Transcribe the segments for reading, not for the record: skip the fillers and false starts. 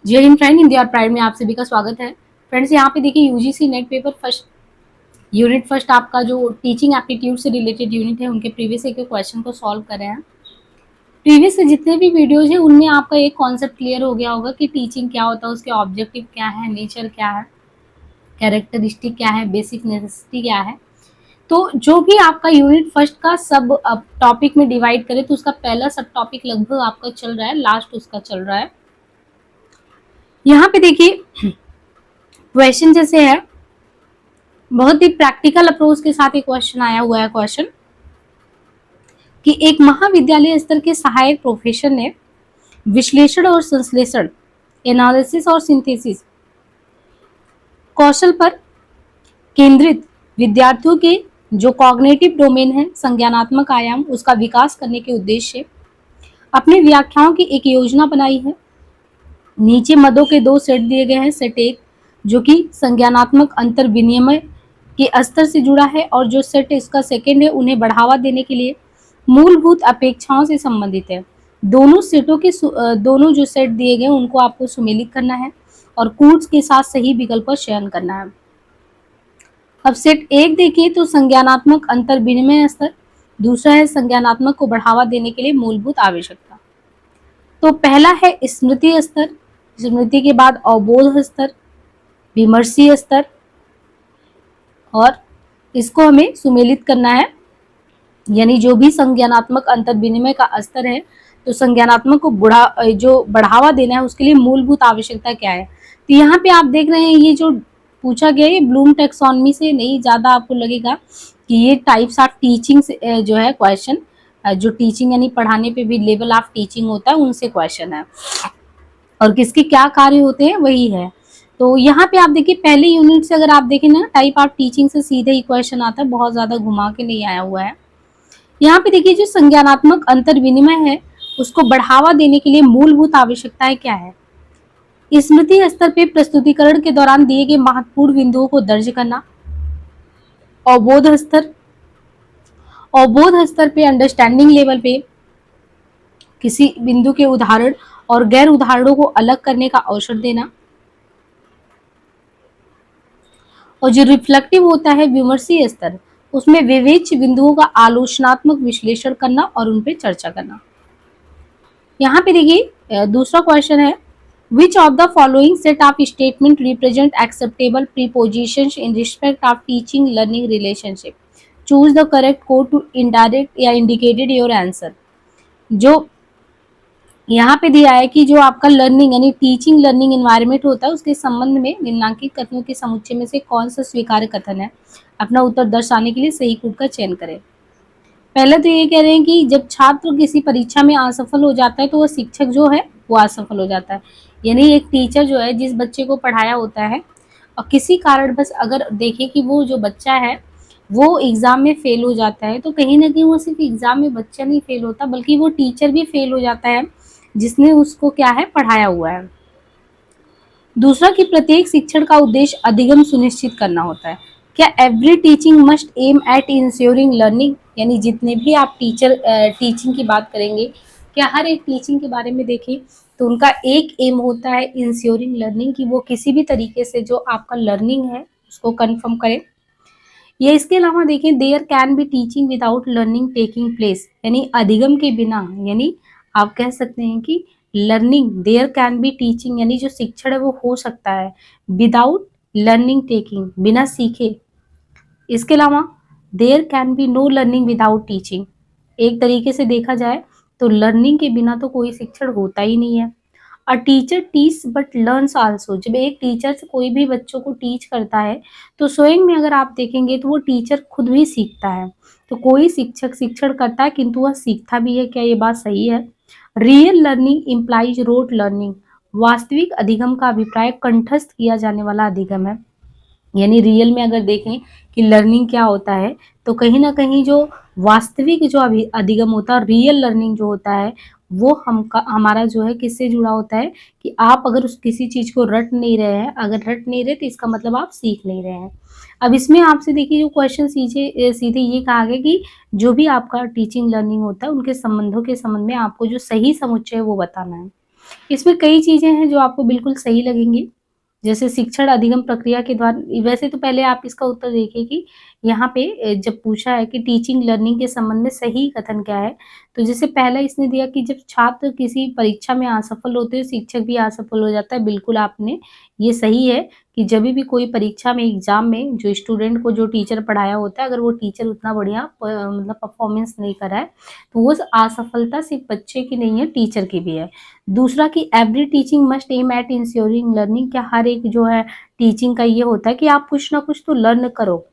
जय हिंद फ्रेंड, हिंदी और प्राइड में आप सभी का स्वागत है। फ्रेंड्स, यहाँ पे देखिए UGC net paper first unit first आपका जो टीचिंग एप्टीट्यूड से रिलेटेड यूनिट है उनके प्रीवियस एक क्वेश्चन को सॉल्व कर रहे हैं। प्रीवियस से जितने भी वीडियोज है उनमें आपका एक कॉन्सेप्ट क्लियर हो गया होगा कि टीचिंग क्या होता है, उसके ऑब्जेक्टिव क्या है, नेचर क्या है, कैरेक्टरिस्टिक क्या है, बेसिक नेसेसिटी क्या है। तो जो भी आपका यूनिट फर्स्ट का सब टॉपिक में डिवाइड करे तो उसका पहला सब टॉपिक लगभग आपका चल रहा है, लास्ट उसका चल रहा है। यहाँ पे देखिए क्वेश्चन जैसे है, बहुत ही प्रैक्टिकल अप्रोच के साथ एक क्वेश्चन आया हुआ है। क्वेश्चन कि एक महाविद्यालय स्तर के सहायक प्रोफेसर ने विश्लेषण और संश्लेषण, एनालिसिस और सिंथेसिस कौशल पर केंद्रित विद्यार्थियों के जो कॉग्निटिव डोमेन है, संज्ञानात्मक आयाम, उसका विकास करने के उद्देश्य से अपने व्याख्याओं की एक योजना बनाई है। नीचे मदों के दो सेट दिए गए हैं। सेट एक जो कि संज्ञानात्मक अंतर विनिमय के स्तर से जुड़ा है और जो सेट इसका सेकंड है उन्हें बढ़ावा देने के लिए मूलभूत अपेक्षाओं से संबंधित है। दोनों सेटों के दोनों जो सेट दिए गए उनको आपको सुमेलित करना है और कूट्स के साथ सही विकल्प का चयन करना है। अब सेट एक देखिए तो संज्ञानात्मक अंतर विनिमय स्तर, दूसरा है संज्ञानात्मक को बढ़ावा देने के लिए मूलभूत आवश्यकता। तो पहला है स्मृति स्तर, स्मृति के बाद अवबोध स्तर, विमर्शीय स्तर, और इसको हमें सुमेलित करना है। यानी जो भी संज्ञानात्मक अंतर विनिमय का स्तर है तो संज्ञानात्मक को बढ़ावा देना है उसके लिए मूलभूत आवश्यकता क्या है। तो यहाँ पे आप देख रहे हैं ये जो पूछा गया है ब्लूम टेक्सोनॉमी से नहीं, ज्यादा आपको लगेगा कि ये टाइप्स ऑफ टीचिंग से जो है क्वेश्चन, जो टीचिंग यानी पढ़ाने पे भी लेवल ऑफ टीचिंग होता है उनसे क्वेश्चन है और किसके क्या कार्य होते हैं वही है। तो यहाँ पे आप देखिए पहले यूनिट से अगर आप देखें ना, टाइप ऑफ टीचिंग से सीधे ही क्वेश्चन आता है, बहुत ज्यादा घुमा के नहीं आया हुआ है। यहाँ पे देखिए जो संज्ञानात्मक अंतर विनिमय है उसको बढ़ावा देने के लिए मूलभूत आवश्यकताएं क्या है। स्मृति स्तर पे प्रस्तुतिकरण के दौरान दिए गए महत्वपूर्ण बिंदुओं को दर्ज करना। अवबोध स्तर, अवबोध स्तर पे अंडरस्टैंडिंग लेवल पे किसी बिंदु के उदाहरण और गैर उदाहरणों को अलग करने का अवसर देना। और जो रिफ्लेक्टिव होता है विमर्शीय स्तर, उसमें विवेच्य बिंदुओं का आलोचनात्मक विश्लेषण करना और उन पर चर्चा करना। यहाँ पे देखिए दूसरा क्वेश्चन है, which of the following set of statement represent acceptable prepositions in respect of teaching learning relationship, choose the correct code to indirect या इंडिकेटेड योर आंसर। जो यहाँ पे दिया है कि जो आपका लर्निंग यानी टीचिंग लर्निंग एनवायरनमेंट होता है उसके संबंध में निम्नांकित कथनों के समुच्चय में से कौन सा स्वीकार्य कथन है। अपना उत्तर दर्शाने के लिए सही कोड का चयन करें। पहले तो ये कह रहे हैं कि जब छात्र किसी परीक्षा में असफल हो जाता है तो वह शिक्षक जो है वो असफल हो जाता है। यानी एक टीचर जो है जिस बच्चे को पढ़ाया होता है और किसी कारण बस अगर देखें कि वो जो बच्चा है वो एग्जाम में फेल हो जाता है तो कहीं ना कहीं वो सिर्फ एग्जाम में बच्चा नहीं फेल होता बल्कि वो टीचर भी फेल हो जाता है जिसने उसको क्या है पढ़ाया हुआ है। दूसरा कि प्रत्येक शिक्षण का उद्देश्य अधिगम सुनिश्चित करना होता है। क्या every teaching must aim at ensuring learning, यानी जितने भी आप टीचिंग की बात करेंगे, क्या हर एक टीचिंग के बारे में देखें तो उनका एक एम होता है इंश्योरिंग लर्निंग, कि वो किसी भी तरीके से जो आपका लर्निंग है उसको कंफर्म करें। या इसके अलावा देखें there can be teaching without learning taking place, यानी अधिगम के बिना, यानी आप कह सकते हैं कि learning there can be teaching यानी जो शिक्षण है वो हो सकता है विदाउट लर्निंग टेकिंग, बिना सीखे। इसके अलावा there can be no learning without teaching, एक तरीके से देखा जाए तो लर्निंग के बिना तो कोई शिक्षण होता ही नहीं है। A teacher teach but learns also, जब एक टीचर से कोई भी बच्चों को टीच करता है तो स्वयं में अगर आप देखेंगे तो वो टीचर खुद भी सीखता है। तो कोई शिक्षक शिक्षण करता है किंतु वह सीखता भी है, क्या ये बात सही है। Real learning implies rote learning, वास्तविक अधिगम का अभिप्राय कंठस्थ किया जाने वाला अधिगम है। यानी रियल में अगर देखें कि लर्निंग क्या होता है तो कहीं ना कहीं जो वास्तविक जो अधिगम होता है, रियल लर्निंग जो होता है वो हमारा जो है किससे जुड़ा होता है कि आप अगर उस किसी चीज को रट नहीं रहे हैं, अगर रट नहीं रहे तो इसका मतलब आप सीख नहीं रहे हैं। अब इसमें आपसे देखिए जो क्वेश्चन सीधे सीधे ये कहा गया कि जो भी आपका टीचिंग लर्निंग होता है उनके संबंधों के संबंध में आपको जो सही समुच्चय है वो बताना है। इसमें कई चीज़ें हैं जो आपको बिल्कुल सही लगेंगी। जैसे शिक्षण अधिगम प्रक्रिया के द्वारा, वैसे तो पहले आप इसका उत्तर देखिए कि यहाँ पे जब पूछा है कि टीचिंग लर्निंग के संबंध में सही कथन क्या है? तो जैसे पहला इसने दिया कि जब छात्र किसी परीक्षा में असफल होते हैं, शिक्षक भी असफल हो जाता है। बिल्कुल आपने ये सही है कि जभी भी कोई परीक्षा में, एग्ज़ाम में जो स्टूडेंट को जो टीचर पढ़ाया होता है, अगर वो टीचर उतना बढ़िया मतलब परफ़ॉर्मेंस नहीं करा है, तो वो असफलता सिर्फ़ बच्चे की नहीं है, टीचर की भी है। दूसरा कि every teaching must aim at ensuring learning, क्या हर एक जो है टीचिंग का ये होता है कि आप कुछ ना कुछ तो लर्न करो।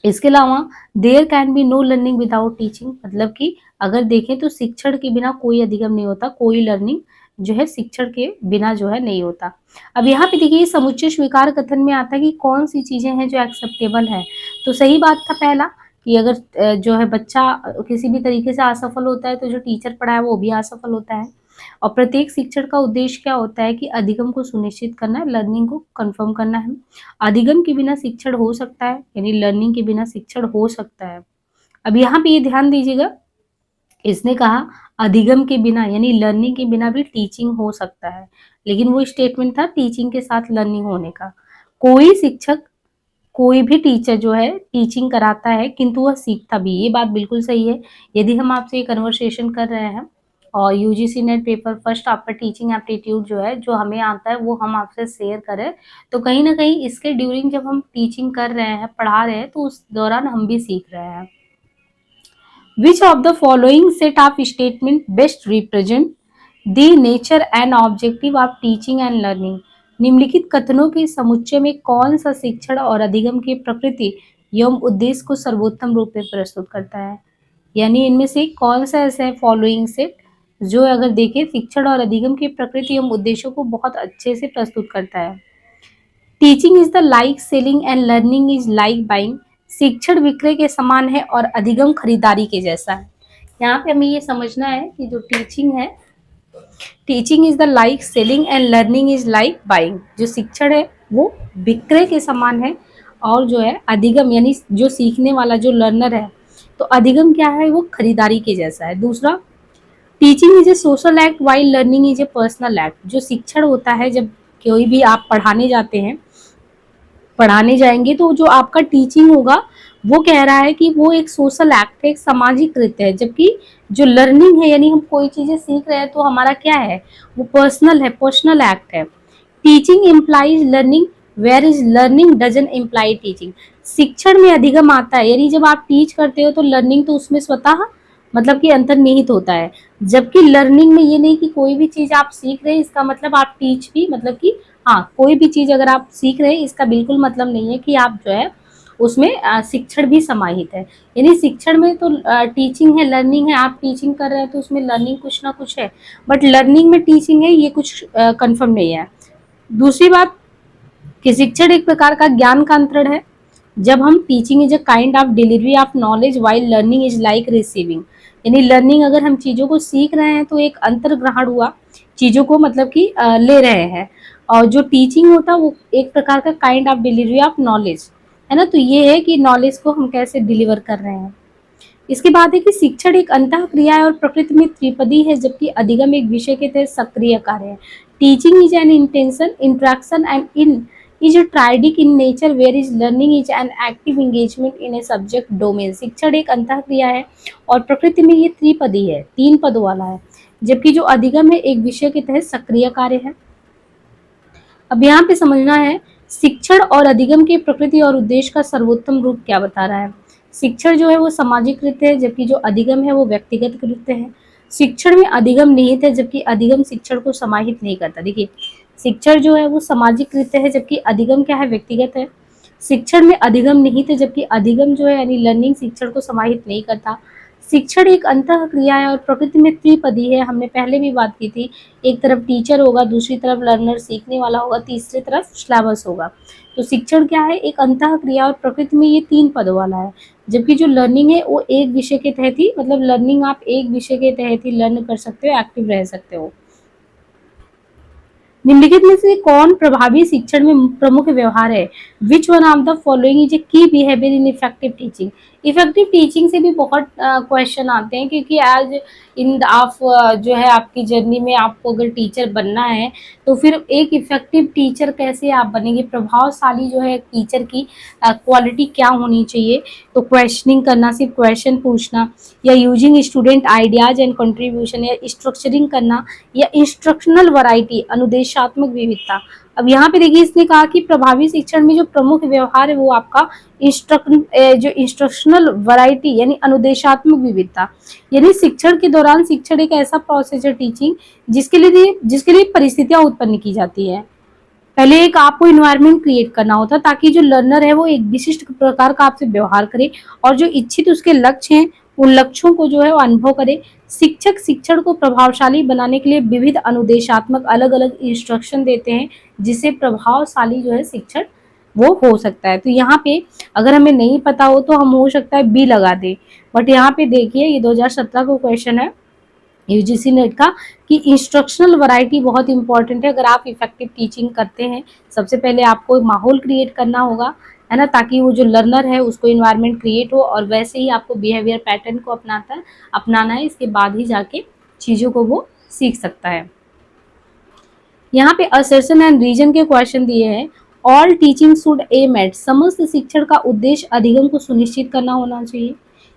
इसके अलावा there can be no learning without teaching, मतलब कि अगर देखें तो शिक्षण के बिना कोई अधिगम नहीं होता, कोई लर्निंग जो है शिक्षण के बिना जो है नहीं होता। अब यहाँ पे देखिए समुच्चय स्वीकार कथन में आता है कि कौन सी चीजें हैं जो एक्सेप्टेबल है। तो सही बात था पहला कि अगर जो है बच्चा किसी भी तरीके से असफल होता है तो जो टीचर पढ़ाए वो भी असफल होता है। और प्रत्येक शिक्षण का उद्देश्य क्या होता है कि अधिगम को सुनिश्चित करना है, लर्निंग को कंफर्म करना है। अधिगम के बिना शिक्षण हो सकता है, यानी लर्निंग के बिना शिक्षण हो सकता है। अब यहाँ पे ये ध्यान दीजिएगा, इसने कहा अधिगम के बिना यानी लर्निंग के बिना भी टीचिंग हो सकता है, लेकिन वो स्टेटमेंट था टीचिंग के साथ लर्निंग होने का। कोई शिक्षक, कोई भी टीचर जो है टीचिंग कराता है किंतु वह सीखता भी, ये बात बिल्कुल सही है। यदि हम आपसे ये कन्वर्सेशन कर रहे हैं और यूजीसी नेट पेपर फर्स्ट आपका टीचिंग एप्टीट्यूड जो है, जो हमें आता है वो हम आपसे शेयर करें, तो कहीं न कहीं इसके ड्यूरिंग जब हम टीचिंग कर रहे हैं, पढ़ा रहे हैं, तो उस दौरान हम भी सीख रहे हैं। Which of the following set of statement best represent the nature and objective of teaching and learning? निम्नलिखित कथनों के समुच्चय में कौन सा शिक्षण और अधिगम की प्रकृति एवं उद्देश्य को सर्वोत्तम रूप में प्रस्तुत करता है? यानी इनमें से कौन सा ऐसा है फॉलोइंग सेट जो अगर देखें शिक्षण और अधिगम की प्रकृति एवं उद्देश्यों को बहुत अच्छे से प्रस्तुत करता है। Teaching is the like selling and learning is like buying. शिक्षण विक्रय के समान है और अधिगम खरीदारी के जैसा है। यहाँ पे हमें ये समझना है कि जो टीचिंग है, teaching is the like selling and learning is like buying. जो शिक्षण है वो विक्रय के समान है और जो है अधिगम यानी जो सीखने वाला जो लर्नर है, तो अधिगम क्या है, वो खरीदारी के जैसा है। दूसरा, teaching is a social act while learning is a personal act. जो शिक्षण होता है, जब कोई भी आप पढ़ाने जाते हैं, पढ़ाने जाएंगे तो जो आपका टीचिंग होगा वो कह रहा है कि वो एक सोशल एक्ट है, एक सामाजिक कृत्य है, जबकि जो लर्निंग है यानी हम कोई चीजें सीख रहे हैं तो हमारा क्या है, वो पर्सनल है, पर्सनल एक्ट है। Teaching implies learning whereas learning doesn't imply teaching. शिक्षण में अधिगम आता है, यानी जब आप टीच करते हो तो लर्निंग तो उसमें स्वतः मतलब कि अंतर्निहित होता है, जबकि लर्निंग में ये नहीं कि कोई भी चीज आप सीख रहे हैं इसका मतलब आप टीच भी, मतलब कि हाँ कोई भी चीज अगर आप सीख रहे हैं इसका बिल्कुल मतलब नहीं है कि आप जो है उसमें शिक्षण भी समाहित है। यानी शिक्षण में तो टीचिंग है, लर्निंग है, आप टीचिंग कर रहे हैं तो उसमें लर्निंग कुछ ना कुछ है, बट लर्निंग में टीचिंग है ये कुछ कंफर्म नहीं है। दूसरी बात कि शिक्षण एक प्रकार का ज्ञान का अंतरण है। जब हम teaching is a kind of delivery of knowledge while learning is like receiving, यानी लर्निंग अगर हम चीज़ों को सीख रहे हैं तो एक अंतर्ग्रहण हुआ, चीज़ों को मतलब कि ले रहे हैं, और जो टीचिंग होता है वो एक प्रकार का kind of delivery of knowledge है ना। तो ये है कि नॉलेज को हम कैसे डिलीवर कर रहे हैं। इसके बाद है कि शिक्षण एक अंतः क्रिया है और प्रकृति में त्रिपदी है, जबकि अधिगम एक विषय के तहत सक्रिय कार्य है। Teaching is an intention interaction and in is triadic in nature whereas learning is an active engagement in a subject domain. शिक्षण एक अंतः क्रिया है और प्रकृति में ये त्रिपदी है, 3 पदों वाला है, जबकि जो अधिगम है एक विषय के तहत सक्रिय कार्य है। अब यहाँ पे समझना है शिक्षण और अधिगम के प्रकृति और उद्देश्य का सर्वोत्तम रूप क्या बता रहा है। शिक्षण जो है वो सामाजिक कृत्य है, जबकि जो अधिगम है वो व्यक्तिगत कृत्य है। शिक्षण में अधिगम निहित है, जबकि अधिगम शिक्षण को समाहित नहीं करता। देखिए शिक्षण जो है वो सामाजिक कृत्य है, जबकि अधिगम क्या है, व्यक्तिगत है। शिक्षण में अधिगम निहित है, जबकि अधिगम जो है यानी लर्निंग शिक्षण को समाहित नहीं करता। शिक्षण एक अंतः क्रिया है और प्रकृति में त्रिपदी है, हमने पहले भी बात की थी। एक तरफ टीचर होगा, दूसरी तरफ लर्नर सीखने वाला होगा, तीसरी तरफ सिलेबस होगा। तो शिक्षण क्या है, एक अंतः क्रिया और प्रकृति में ये 3 पदों वाला है, जबकि जो लर्निंग है वो एक विषय के तहत ही, मतलब लर्निंग आप एक विषय के तहत ही लर्न कर सकते हो, एक्टिव रह सकते हो। निम्नलिखित में से कौन प्रभावी शिक्षण में प्रमुख व्यवहार है? Which one of the following is a key behaviour in effective teaching? Effective teaching से भी बहुत क्वेश्चन आते हैं, क्योंकि आज इन आप जो है आपकी जर्नी में आपको अगर टीचर बनना है तो फिर एक इफेक्टिव टीचर कैसे आप बनेंगे, प्रभावशाली जो है टीचर की क्वालिटी क्या होनी चाहिए? तो क्वेश्चनिंग करना, सिर्फ क्वेश्चन पूछना, या using student ideas and contribution, या स्ट्रक्चरिंग करना, या इंस्ट्रक्शनल वैरायटी, अनुदेशात्मक विविधता। अब यहाँ पे देखिए इसने कहा कि प्रभावी शिक्षण में जो प्रमुख व्यवहार है वो आपका जो इंस्ट्रक्शनल वैरायटी यानी अनुदेशात्मक विविधता, यानी शिक्षण के दौरान शिक्षण एक ऐसा प्रोसेस है टीचिंग जिसके लिए परिस्थितियां उत्पन्न की जाती है। पहले एक आपको इन्वायरमेंट क्रिएट करना होता है ताकि जो लर्नर है वो एक विशिष्ट प्रकार का आपसे व्यवहार करे और जो इच्छित उसके लक्ष्य हैं उन लक्ष्यों को जो है वो अनुभव करे। शिक्षक शिक्षण को प्रभावशाली बनाने के लिए विविध अनुदेशात्मक अलग अलग इंस्ट्रक्शन देते हैं जिससे प्रभावशाली जो है शिक्षण वो हो सकता है। तो यहाँ पे अगर हमें नहीं पता हो तो हम हो सकता है बी लगा दें, बट यहाँ पे देखिए ये 2017 का क्वेश्चन है यूजीसी नेट का कि इंस्ट्रक्शनल वैरायटी बहुत इंपॉर्टेंट है। अगर आप इफेक्टिव टीचिंग करते हैं सबसे पहले आपको माहौल क्रिएट करना होगा, है ना, ताकि वो जो लर्नर है उसको इन्वायरमेंट क्रिएट हो और वैसे ही आपको बिहेवियर पैटर्न को अपनाना है, इसके बाद ही जाके चीज़ों को वो सीख सकता है। यहाँ पे असर्शन एंड रीजन के क्वेश्चन दिए हैं। All teaching should aim at, समस्त शिक्षण का उद्देश्य अधिगम को सुनिश्चित करना होना चाहिए,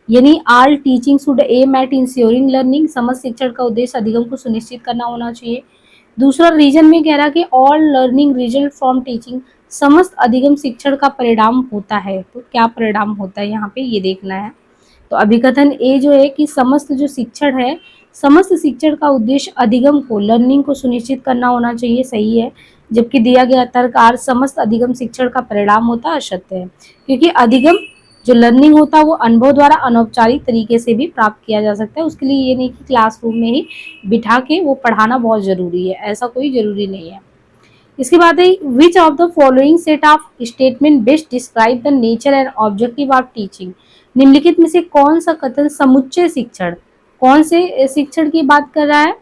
यानी all teaching should aim at ensuring learning, समस्त शिक्षण का उद्देश्य अधिगम को सुनिश्चित करना होना चाहिए। दूसरा रीजन में कह रहा कि all learning result from teaching, समस्त अधिगम शिक्षण का परिणाम होता है। तो क्या परिणाम होता है यहाँ पे ये देखना है। तो अभिकथन ए जो है कि समस्त जो शिक्षण है, समस्त शिक्षण का उद्देश्य अधिगम को लर्निंग को सुनिश्चित करना होना चाहिए, सही है। जबकि दिया गया तर्क आर समस्त अधिगम शिक्षण का परिणाम होता है, असत्य है, क्योंकि अधिगम जो लर्निंग होता है वो अनुभव द्वारा अनौपचारिक तरीके से भी प्राप्त किया जा सकता है। उसके लिए ये नहीं कि क्लासरूम में ही बिठा के वो पढ़ाना बहुत जरूरी है, ऐसा कोई जरूरी नहीं है। इसके बाद है which of the following set of statement best describe the nature and objective of teaching, निम्नलिखित में से कौन सा कथन समुच्चय शिक्षण, कौन से शिक्षण की बात कर रहा है?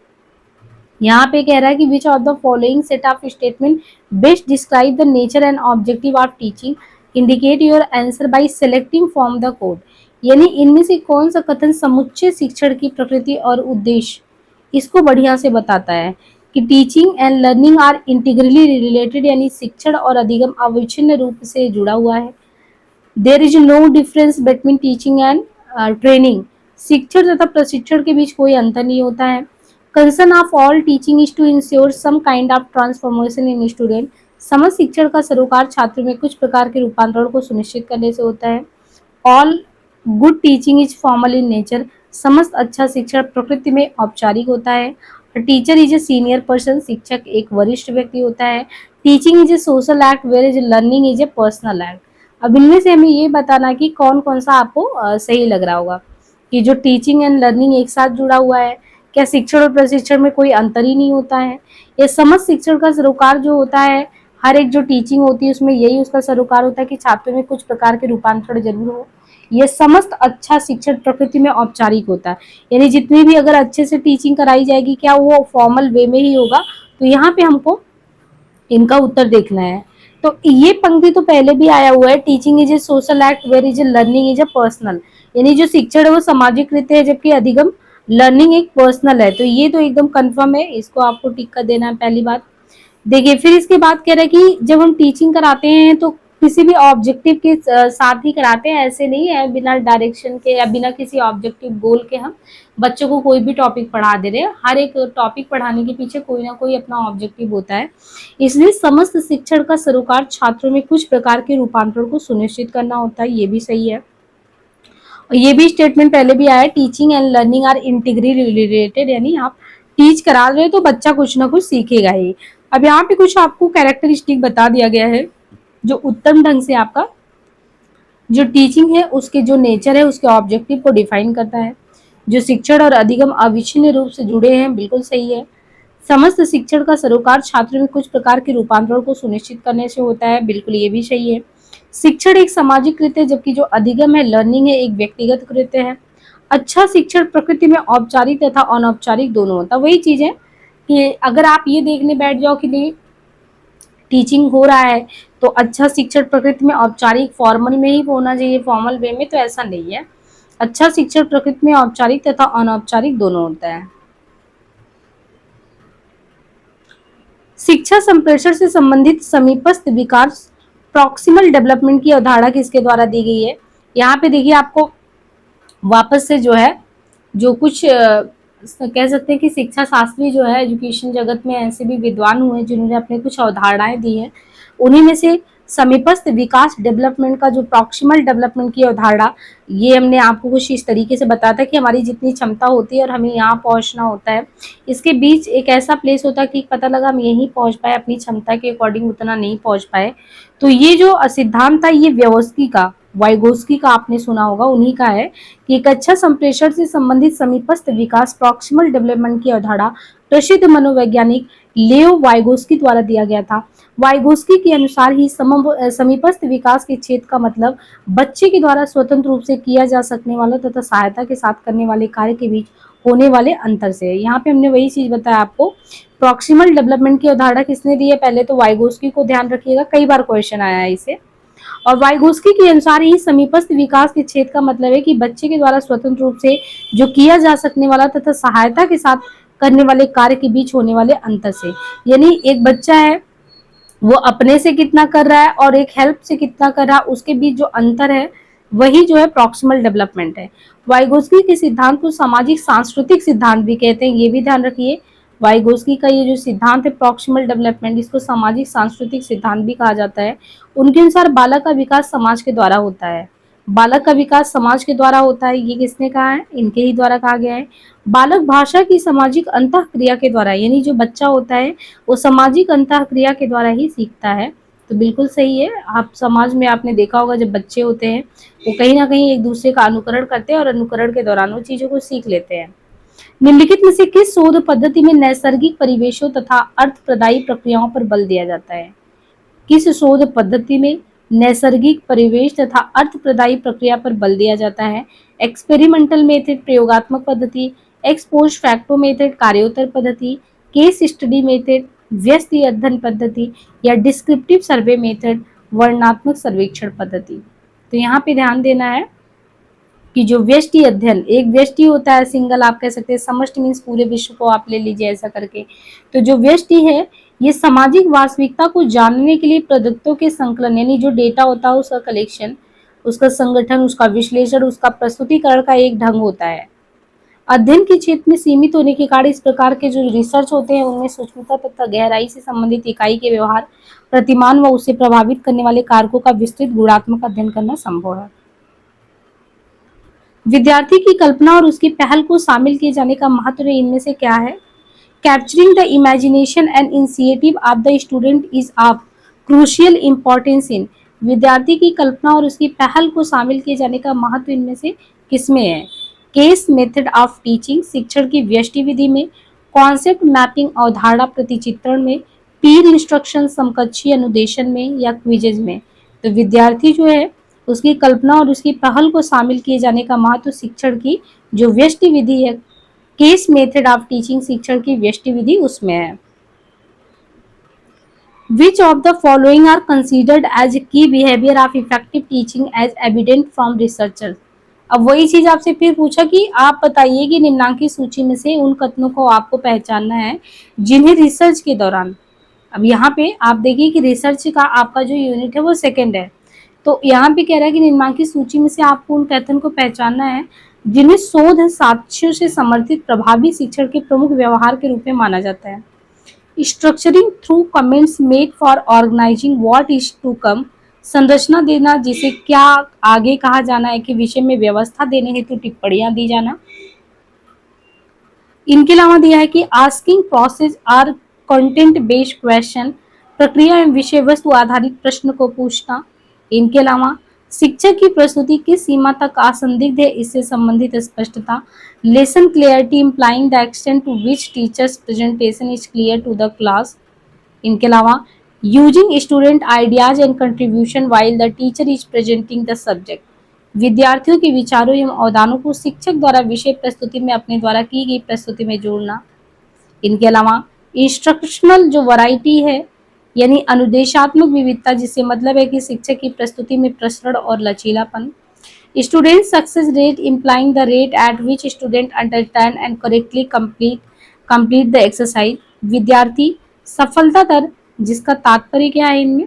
यहाँ पे कह रहा है कि विच of the following set of statement best describe the nature and objective of teaching, indicate your answer by selecting from the code, यानी इनमें से कौन सा कथन समुच्चय शिक्षण की प्रकृति और उद्देश्य इसको बढ़िया से बताता है कि teaching and learning are integrally related, यानी शिक्षण और अधिगम अविच्छिन्न रूप से जुड़ा हुआ है। There is no difference between teaching and training, शिक्षण तथा प्रशिक्षण के बीच कोई अंतर नहीं होता है। Concern of all teaching is to ensure some kind of transformation in student, समस्त शिक्षण का सरोकार छात्र में कुछ प्रकार के रूपांतरण को सुनिश्चित करने से होता है। All good teaching is formal in nature, समस्त अच्छा शिक्षण प्रकृति में औपचारिक होता है। Teacher is a senior person, शिक्षक एक वरिष्ठ व्यक्ति होता है। Teaching is a social act whereas learning is a personal act. अब इनमें से हमें ये बताना कि कौन कौन सा आपको सही लग रहा होगा कि जो टीचिंग एंड लर्निंग एक साथ जुड़ा हुआ है, क्या शिक्षण और प्रशिक्षण में कोई अंतर ही नहीं होता है? ये समस्त शिक्षण का सरोकार जो होता है, हर एक जो टीचिंग होती है उसमें यही उसका सरोकार होता है कि छात्रों में कुछ प्रकार के रूपांतरण जरूर हो। ये समस्त अच्छा शिक्षण प्रकृति में औपचारिक होता है, यानी जितनी भी अगर अच्छे से टीचिंग कराई जाएगी क्या वो फॉर्मल वे में ही होगा? तो यहाँ पे हमको इनका उत्तर देखना है। तो ये पंक्ति तो पहले भी आया हुआ है, teaching is a social act whereas a learning is a personal, यानी जो शिक्षण है वो सामाजिक कृत्य है जबकि अधिगम लर्निंग एक पर्सनल है। तो ये तो एकदम कंफर्म है, इसको आपको टिक कर देना है पहली बात। देखिए फिर इसके बाद कह रहा है कि जब हम टीचिंग कराते हैं तो किसी भी ऑब्जेक्टिव के साथ ही कराते हैं, ऐसे नहीं है बिना डायरेक्शन के या बिना किसी ऑब्जेक्टिव गोल के हम बच्चों को कोई भी टॉपिक पढ़ा दे रहे हैं। हर एक टॉपिक पढ़ाने के पीछे कोई ना कोई अपना ऑब्जेक्टिव होता है, इसलिए समस्त शिक्षण का सरोकार छात्रों में कुछ प्रकार के रूपांतरण को सुनिश्चित करना होता है, ये भी सही है। और ये भी स्टेटमेंट पहले भी आया है, teaching and learning are integrally related, यानी आप टीच करा रहे हो तो बच्चा कुछ ना कुछ सीखेगा ही। अब यहाँ पे कुछ आपको कैरेक्टरिस्टिक बता दिया गया है जो उत्तम ढंग से आपका जो टीचिंग है उसके जो नेचर है उसके ऑब्जेक्टिव को डिफाइन करता है। जो शिक्षण और अधिगम अविच्छिन्न रूप से जुड़े हैं, बिल्कुल सही है। समस्त शिक्षण का सरोकार छात्र में कुछ प्रकार के रूपांतरण को सुनिश्चित करने से होता है, बिल्कुल ये भी सही है। शिक्षण एक सामाजिक कृत्य है जबकि जो अधिगम है लर्निंग है एक व्यक्तिगत कृत्य है। अच्छा शिक्षण प्रकृति में औपचारिक तथा अनौपचारिक दोनों होता है, वही चीज है कि अगर आप ये देखने बैठ जाओ कि नहीं टीचिंग हो रहा है तो अच्छा शिक्षण प्रकृति में औपचारिक फॉर्मल में ही होना चाहिए, फॉर्मल वे में, तो ऐसा नहीं है। अच्छा शिक्षण प्रकृति में औपचारिक तथा अनौपचारिक दोनों होता है। शिक्षा संप्रेषण से संबंधित समीपस्थ विकास प्रॉक्सिमल डेवलपमेंट की अवधारणा किसके द्वारा दी गई है? यहाँ पे देखिए आपको वापस से जो है जो कुछ कह सकते हैं कि शिक्षा शास्त्री जो है एजुकेशन जगत में ऐसे भी विद्वान हुए जिन्होंने अपने कुछ अवधारणाएं दी हैं। उन्हीं में से समीपस्थ विकास डेवलपमेंट का जो प्रॉक्सिमल डेवलपमेंट की अवधारणा, ये हमने आपको कुछ इस तरीके से बताया था कि हमारी जितनी क्षमता होती है और हमें यहाँ पहुँचना होता है, इसके बीच एक ऐसा प्लेस होता है कि पता लगा हम यहीं पहुँच पाए, अपनी क्षमता के अकॉर्डिंग उतना नहीं पहुँच पाए। तो ये जो सिद्धांत था ये व्यवस्थी का, वाइगोस्की का आपने सुना होगा, उन्हीं का है कि एक अच्छा संप्रेषण से संबंधित समीपस्थ विकास प्रॉक्सिमल डेवलपमेंट की अवधारणा प्रसिद्ध मनोवैज्ञानिक लेओ वाइगोस्की द्वारा दिया गया था। वाइगोस्की के अनुसार ही समीपस्थ विकास के क्षेत्र का मतलब बच्चे के द्वारा स्वतंत्र रूप से किया जा सकने वाला तथा सहायता के साथ करने वाले कार्य के बीच होने वाले अंतर से है। यहाँ पे हमने वही चीज बताया आपको। प्रॉक्सिमल डेवलपमेंट की अवधारणा किसने दी है? पहले तो वाइगोस्की को ध्यान रखिएगा, कई बार क्वेश्चन आया है इसे। और वाइगोस्की के अनुसार ही समीपस्थ विकास के क्षेत्र का मतलब है कि बच्चे के द्वारा स्वतंत्र रूप से जो किया जा सकने वाला तथा सहायता के साथ करने वाले कार्य के बीच होने वाले अंतर से। यानी एक बच्चा है वो अपने से कितना कर रहा है और एक हेल्प से कितना कर रहा है, उसके बीच जो अंतर है वही जो है प्रॉक्सिमल डेवलपमेंट है। वाइगोस्की के सिद्धांत को सामाजिक सांस्कृतिक सिद्धांत भी कहते हैं, ये भी ध्यान रखिए। वाइगोस्की का ये जो सिद्धांत है प्रॉक्सिमल डेवलपमेंट, इसको सामाजिक सांस्कृतिक सिद्धांत भी कहा जाता है। उनके अनुसार बालक का विकास समाज के द्वारा होता है। बालक का विकास समाज के द्वारा होता है, ये किसने कहा है? इनके ही द्वारा कहा गया है। बालक भाषा की सामाजिक अंतःक्रिया के द्वारा, यानी जो बच्चा होता है वो सामाजिक अंतःक्रिया के द्वारा ही सीखता है। तो बिल्कुल सही है। आप समाज में आपने देखा होगा जब बच्चे होते हैं वो कहीं ना कहीं एक दूसरे का अनुकरण करते हैं और अनुकरण के दौरान वो चीजों को सीख लेते हैं। निम्नलिखित में से किस शोध पद्धति में नैसर्गिक परिवेशों तथा अर्थप्रदायी प्रक्रियाओं पर बल दिया जाता है? किस शोध पद्धति में नैसर्गिक परिवेश तथा अर्थप्रदायी प्रक्रिया पर बल दिया जाता है? एक्सपेरिमेंटल मेथड प्रयोगात्मक पद्धति, एक्स पोस्ट फैक्टो मेथड कार्योत्तर पद्धति, केस स्टडी मेथड व्यष्टि अध्ययन पद्धति या डिस्क्रिप्टिव सर्वे मेथड वर्णनात्मक सर्वेक्षण पद्धति। तो यहाँ पे ध्यान देना है कि जो व्यष्टि अध्ययन, एक व्यष्टि होता है सिंगल, आप कह सकते हैं समष्टि मीन्स पूरे विश्व को आप ले लीजिए ऐसा करके। तो जो व्यष्टि है ये सामाजिक वास्तविकता को जानने के लिए प्रदत्तों के संकलन, यानी जो डेटा होता है उसका कलेक्शन, उसका संगठन, उसका विश्लेषण, उसका प्रस्तुतिकरण का एक ढंग होता है। अध्ययन के क्षेत्र में सीमित होने के कारण इस प्रकार के जो रिसर्च होते हैं उनमें सूक्ष्मता तथा गहराई से संबंधित इकाई के व्यवहार, प्रतिमान व उसे प्रभावित करने वाले कारकों का विस्तृत गुणात्मक अध्ययन करना संभव है। विद्यार्थी की कल्पना और उसकी पहल को शामिल किए जाने का महत्व इनमें से क्या है? Capturing the imagination and initiative of the student is of crucial importance in. विद्यार्थी की कल्पना और उसकी पहल को शामिल किए जाने का महत्व इनमें से किसमें है? केस मेथड ऑफ टीचिंग, शिक्षण की व्यष्टि विधि में, कॉन्सेप्ट मैपिंग अवधारणा प्रतिचित्रण में, पीर इंस्ट्रक्शन समकक्षीय अनुदेशन में या क्विजेज में। तो विद्यार्थी जो है उसकी कल्पना और उसकी पहल को शामिल किए जाने का महत्व शिक्षण की जो व्यष्टि विधि है, केस मेथड ऑफ टीचिंग, शिक्षण की व्यष्टि विधि उसमें है। Which of the following are considered as a key behavior of effective teaching as evident from researchers? अब वही चीज आपसे फिर पूछा कि आप बताइए कि निम्नांकित सूची में से उन कथनों को आपको पहचानना है जिन्हें रिसर्च के दौरान, अब यहाँ पे आप देखिए कि रिसर्च का आपका जो यूनिट है वो सेकंड है, तो यहाँ पे कह रहा है कि निम्नांकित सूची में से आपको उन कथन को पहचानना है जिन्हें शोध साक्ष्यों से समर्थित प्रभावी शिक्षण के प्रमुख व्यवहार के रूप में माना जाता है। Structuring through comments made for organising what is to come, संरचना देना जिसे क्या आगे कहा जाना है के विषय में व्यवस्था देने हेतु टिप्पणियां दी जाना। इनके अलावा दिया है कि asking process or content based question, प्रक्रिया एवं विषय वस्तु आधारित प्रश्न को पूछना। इनके अलावा शिक्षक की प्रस्तुति किस सीमा तक असंदिग्ध है इससे संबंधित स्पष्टता, lesson clarity implying the extent to which teacher's presentation is clear to the class. इनके अलावा using student ideas and contribution while the teacher is presenting the subject, विद्यार्थियों के विचारों एवं अवदानों को शिक्षक द्वारा विषय प्रस्तुति में अपने द्वारा की गई प्रस्तुति में जोड़ना। इनके अलावा इंस्ट्रक्शनल जो वैरायटी है यानी अनुदेशात्मक विविधता, जिससे मतलब है कि शिक्षक की प्रस्तुति में प्रसरण और लचीलापन। Student success rate implying the rate at which student understand and correctly complete the exercise. विद्यार्थी सफलता दर, जिसका तात्पर्य क्या है इनमें,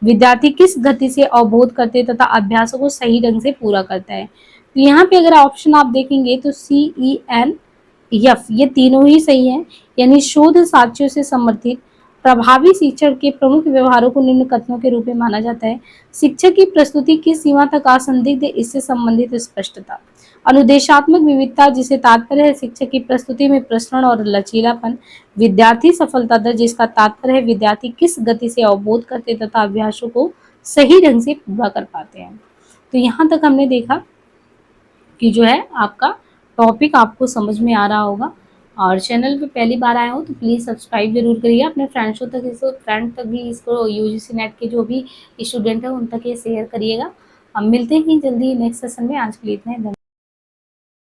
विद्यार्थी किस गति से अवबोध करते तथा अभ्यासों को सही ढंग से पूरा करता है। तो यहाँ पे अगर ऑप्शन आप देखेंगे तो CEN F ये तीनों ही सही है, यानी शोध साक्ष्यों से समर्थित प्रभावी शिक्षण के प्रमुख व्यवहारों को निम्न कथनों के रूप में माना जाता है। शिक्षक की प्रस्तुति किस सीमा तक असंदिग्ध है, इससे संबंधित स्पष्टता। अनुदेशात्मक विविधता, जिसे तात्पर्य है शिक्षक की प्रस्तुति में प्रसरण और लचीलापन। विद्यार्थी सफलता दर, जिसका तात्पर्य है विद्यार्थी किस गति से अवबोध करते तथा अभ्यासों को सही ढंग से पूरा कर पाते हैं। तो यहाँ तक हमने देखा कि जो है आपका टॉपिक आपको समझ में आ रहा होगा। और चैनल पे पहली बार आए हो तो प्लीज़ सब्सक्राइब जरूर करिए, अपने फ्रेंड तक भी इसको UGC नेट के जो भी स्टूडेंट हैं उन तक ये शेयर करिएगा। हम मिलते हैं जल्दी नेक्स्ट सेशन में। आज के लिए इतना ही।